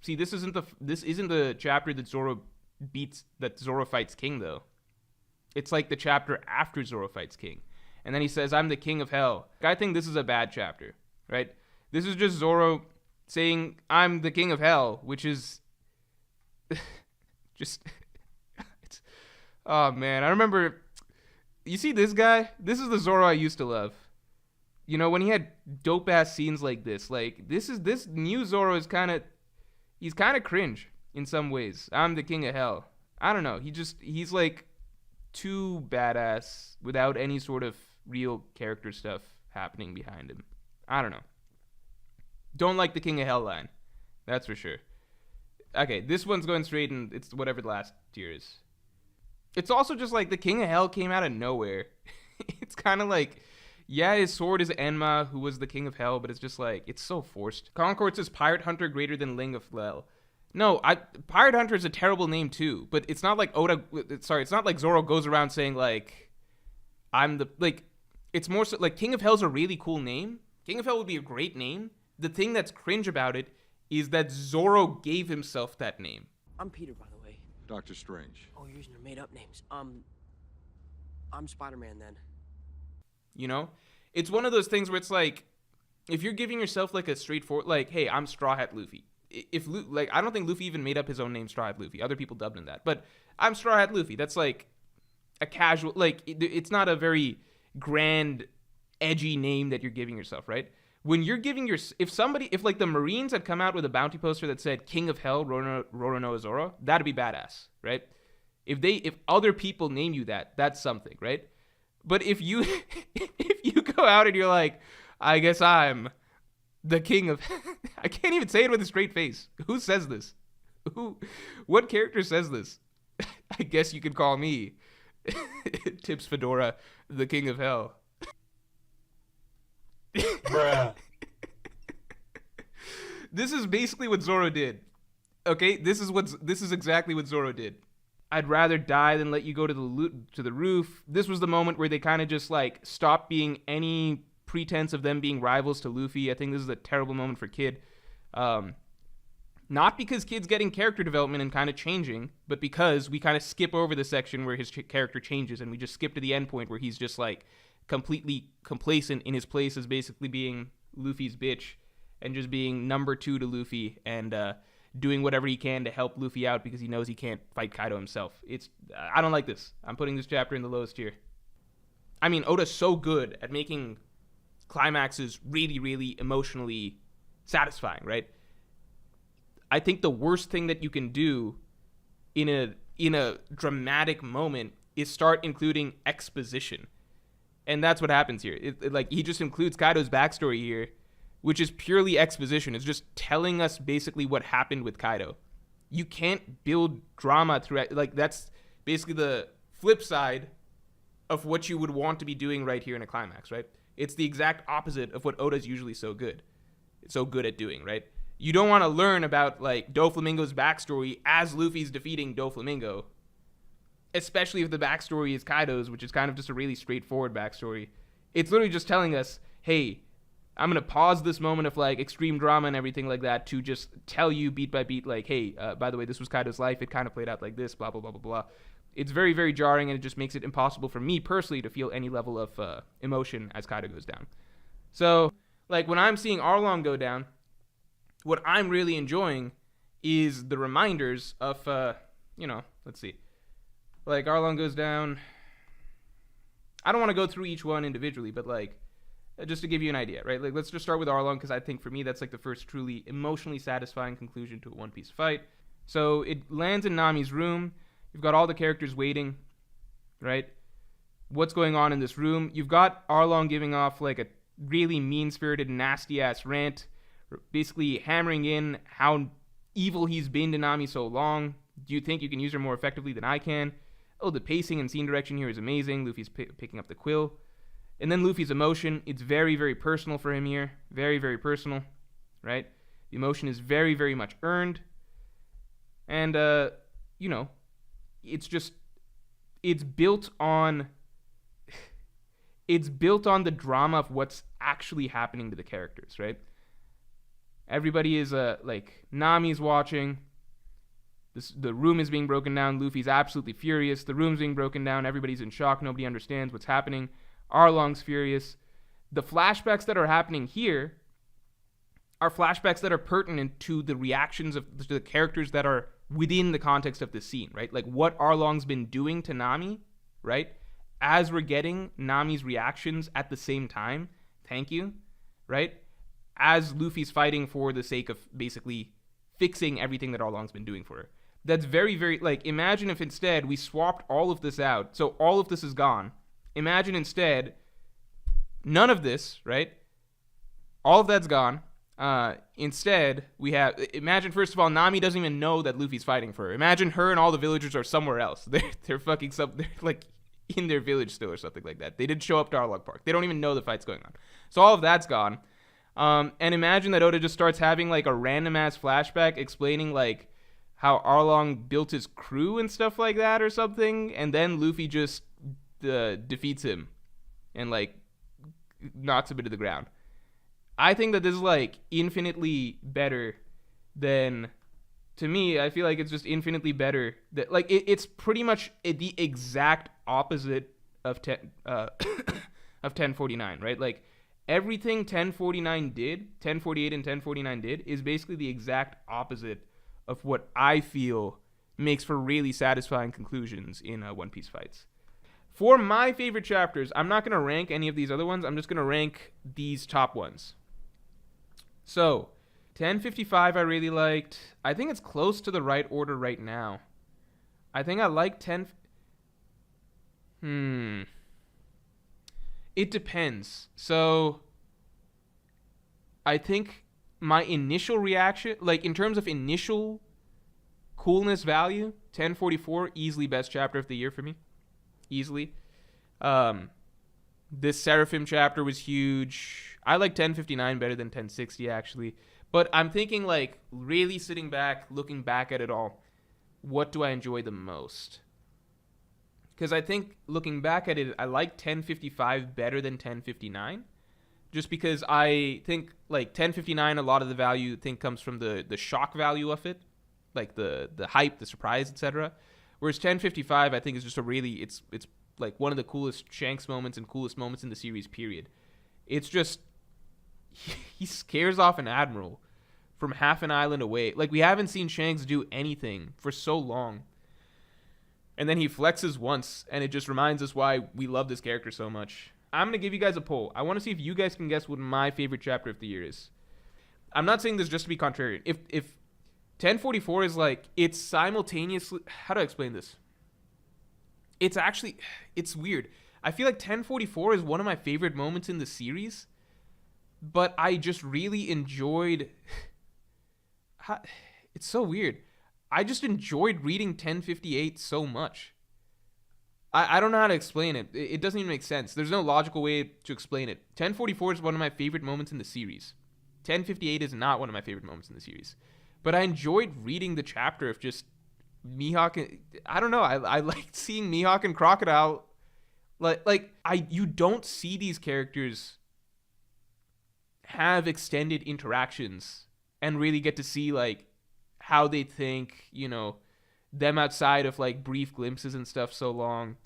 See, this isn't the chapter that Zoro fights King though. It's like the chapter after Zoro fights King. And then he says, I'm the king of hell. I think this is a bad chapter, right? This is just Zoro saying, I'm the king of hell, which is just, oh man. I remember, you see this guy? This is the Zoro I used to love. You know, when he had dope ass scenes like this, this new Zoro is he's kind of cringe in some ways. I'm the king of hell. I don't know. He's like too badass without any sort of real character stuff happening behind him. I don't know. Don't like the king of hell line. That's for sure. Okay, this one's going straight and it's whatever the last tier is. It's also just like the king of hell came out of nowhere. It's kind of like, yeah, his sword is Enma, who was the king of hell, but it's just like, it's so forced. Concord says Pirate Hunter greater than Ling of Lel. No, Pirate Hunter is a terrible name too, but it's not like it's not like Zoro goes around saying like, it's more so like King of Hell's a really cool name. King of Hell would be a great name. The thing that's cringe about it is that Zoro gave himself that name. I'm Peter, by the way. Dr. Strange. Oh, you're using your made up names. I'm Spider-Man then. You know? It's one of those things where it's like, if you're giving yourself like a straightforward, like, hey, I'm Straw Hat Luffy. I don't think Luffy even made up his own name, Straw Hat Luffy. Other people dubbed him that. But I'm Straw Hat Luffy. That's like a casual, like, it's not a very grand, edgy name that you're giving yourself, right? When you're giving if like the Marines had come out with a bounty poster that said King of Hell, Roronoa Zoro, that'd be badass, right? If other people name you that, that's something, right? But if you go out and you're like, I guess I'm the king of I can't even say it with a straight face. Who says this? What character says this? I guess you could call me Tips Fedora, the king of hell. Bruh. This is basically what Zoro did. Okay? This is exactly what Zoro did. I'd rather die than let you go to the roof. This was the moment where they kind of just like stopped being any pretense of them being rivals to Luffy. I think this is a terrible moment for Kid. Not because Kid's getting character development and kind of changing, but because we kind of skip over the section where his character changes and we just skip to the end point where he's just like completely complacent in his place as basically being Luffy's bitch and just being number 2 to Luffy and doing whatever he can to help Luffy out because he knows he can't fight Kaido himself. I don't like this. I'm putting this chapter in the lowest tier. I mean, Oda's so good at making climaxes really, really emotionally satisfying, right? I think the worst thing that you can do in a dramatic moment is start including exposition. And that's what happens here. Like, he just includes Kaido's backstory here, which is purely exposition. It's just telling us basically what happened with Kaido. You can't build drama through, like, that's basically the flip side of what you would want to be doing right here in a climax, right? It's the exact opposite of what Oda's usually so good at doing, right? You don't want to learn about, like, Doflamingo's backstory as Luffy's defeating Doflamingo, especially if the backstory is Kaido's, which is kind of just a really straightforward backstory. It's literally just telling us, hey, I'm going to pause this moment of, like, extreme drama and everything like that to just tell you beat by beat, like, hey, by the way, this was Kaido's life. It kind of played out like this, blah, blah, blah, blah, blah. It's very, very jarring, and it just makes it impossible for me personally to feel any level of emotion as Kaido goes down. So, like, when I'm seeing Arlong go down, what I'm really enjoying is the reminders of, let's see. Like, Arlong goes down. I don't want to go through each one individually, but, like, just to give you an idea, right? Like, let's just start with Arlong, because I think for me that's, like, the first truly emotionally satisfying conclusion to a One Piece fight. So it lands in Nami's room. You've got all the characters waiting, right? What's going on in this room? You've got Arlong giving off, like, a really mean-spirited, nasty-ass rant, basically hammering in how evil he's been to Nami so long. Do you think you can use her more effectively than I can? Oh, the pacing and scene direction here is amazing. Luffy's picking up the quill. And then Luffy's emotion. It's very, very personal for him here. Very, very personal, right? The emotion is very, very much earned. And, it's built on the drama of what's actually happening to the characters, right? Everybody is like Nami's watching. The room is being broken down. Luffy's absolutely furious. The room's being broken down. Everybody's in shock. Nobody understands what's happening. Arlong's furious. The flashbacks that are happening here are flashbacks that are pertinent to the reactions of the characters that are within the context of the scene, right? Like what Arlong's been doing to Nami, right? As we're getting Nami's reactions at the same time, thank you, right? As Luffy's fighting for the sake of basically fixing everything that Arlong's been doing for her. That's very, very, like, imagine if instead we swapped all of this out. So all of this is gone. Imagine instead none of this, right? All of that's gone. Instead, we have, imagine first of all, Nami doesn't even know that Luffy's fighting for her. Imagine her and all the villagers are somewhere else. They're fucking they're like in their village still or something like that. They didn't show up to Arlong Park. They don't even know the fight's going on. So all of that's gone. And imagine that Oda just starts having like a random ass flashback explaining like how Arlong built his crew and stuff like that or something, and then Luffy just defeats him and like knocks him into the ground. I think that this is like infinitely better than, to me, I feel like it's just infinitely better that like it's pretty much the exact opposite of of 1049, right? Like everything 1048 and 1049 did is basically the exact opposite of what I feel makes for really satisfying conclusions in One Piece fights. For my favorite chapters, I'm not going to rank any of these other ones. I'm just going to rank these top ones. So, 1055 I really liked. I think it's close to the right order right now. I think I like 10... It depends. So, I think my initial reaction, like in terms of initial coolness value, 1044, easily best chapter of the year for me. Easily. This Seraphim chapter was huge. I like 1059 better than 1060 actually. But I'm thinking like really sitting back, looking back at it all, what do I enjoy the most? Because I think looking back at it, I like 1055 better than 1059. Just because I think like 1059, a lot of the value I think comes from the shock value of it, like the hype, the surprise, etc. Whereas 1055, I think is just a really it's like one of the coolest Shanks moments and coolest moments in the series. Period. It's just he scares off an admiral from half an island away. Like we haven't seen Shanks do anything for so long, and then he flexes once, and it just reminds us why we love this character so much. I'm going to give you guys a poll. I want to see if you guys can guess what my favorite chapter of the year is. I'm not saying this just to be contrarian. If 1044 is like, it's simultaneously... How do I explain this? It's actually... It's weird. I feel like 1044 is one of my favorite moments in the series, but I just really enjoyed... It's so weird. I just enjoyed reading 1058 so much. I don't know how to explain it. It doesn't even make sense. There's no logical way to explain it. 1044 is one of my favorite moments in the series. 1058 is not one of my favorite moments in the series. But I enjoyed reading the chapter of just Mihawk. I don't know. I liked seeing Mihawk and Crocodile. You don't see these characters have extended interactions and really get to see like how they think, you know, them outside of like brief glimpses and stuff so long,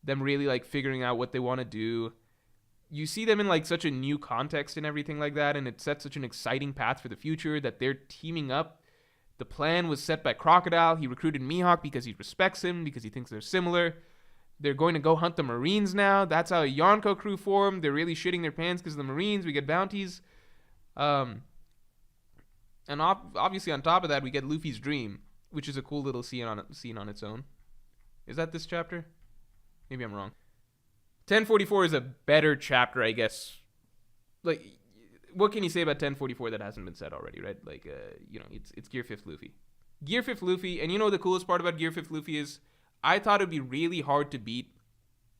them really like figuring out what they want to do. You see them in like such a new context and everything like that, and it sets such an exciting path for the future that they're teaming up. The plan was set by Crocodile. He recruited Mihawk because he respects him, because he thinks they're similar. They're going to go hunt the Marines now. That's how a Yonko crew formed. They're really shitting their pants because of the Marines. We get bounties. And obviously on top of that, we get Luffy's dream, which is a cool little scene on its own. Is that this chapter? Maybe I'm wrong. 1044 is a better chapter, I guess. Like, what can you say about 1044 that hasn't been said already, right? Like, it's Gear 5th Luffy. Gear 5th Luffy, and you know the coolest part about Gear 5th Luffy is, I thought it would be really hard to beat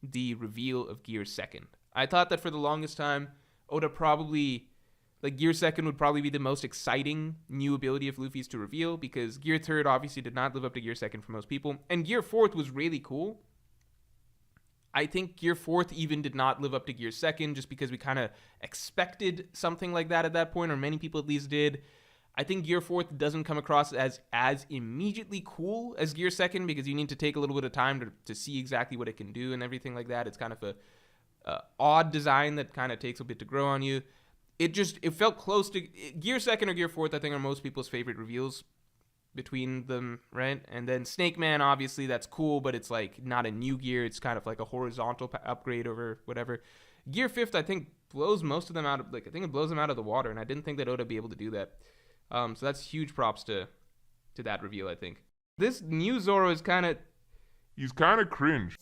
the reveal of Gear 2nd. I thought that for the longest time, Oda probably... Like, Gear 2nd would probably be the most exciting new ability of Luffy's to reveal, because Gear 3rd obviously did not live up to Gear 2nd for most people. And Gear 4th was really cool. I think Gear 4th even did not live up to Gear 2nd, just because we kind of expected something like that at that point, or many people at least did. I think Gear 4th doesn't come across as immediately cool as Gear 2nd, because you need to take a little bit of time to see exactly what it can do and everything like that. It's kind of a odd design that kind of takes a bit to grow on you. It felt close to Gear 2nd or Gear 4th. I think are most people's favorite reveals between them, right? And then Snake Man, obviously that's cool, but it's like not a new gear. It's kind of like a horizontal upgrade over whatever. Gear 5th, I think blows most of them out of I think it blows them out of the water, and I didn't think that Oda would be able to do that. So that's huge props to that reveal, I think. This new Zoro is he's kind of cringe.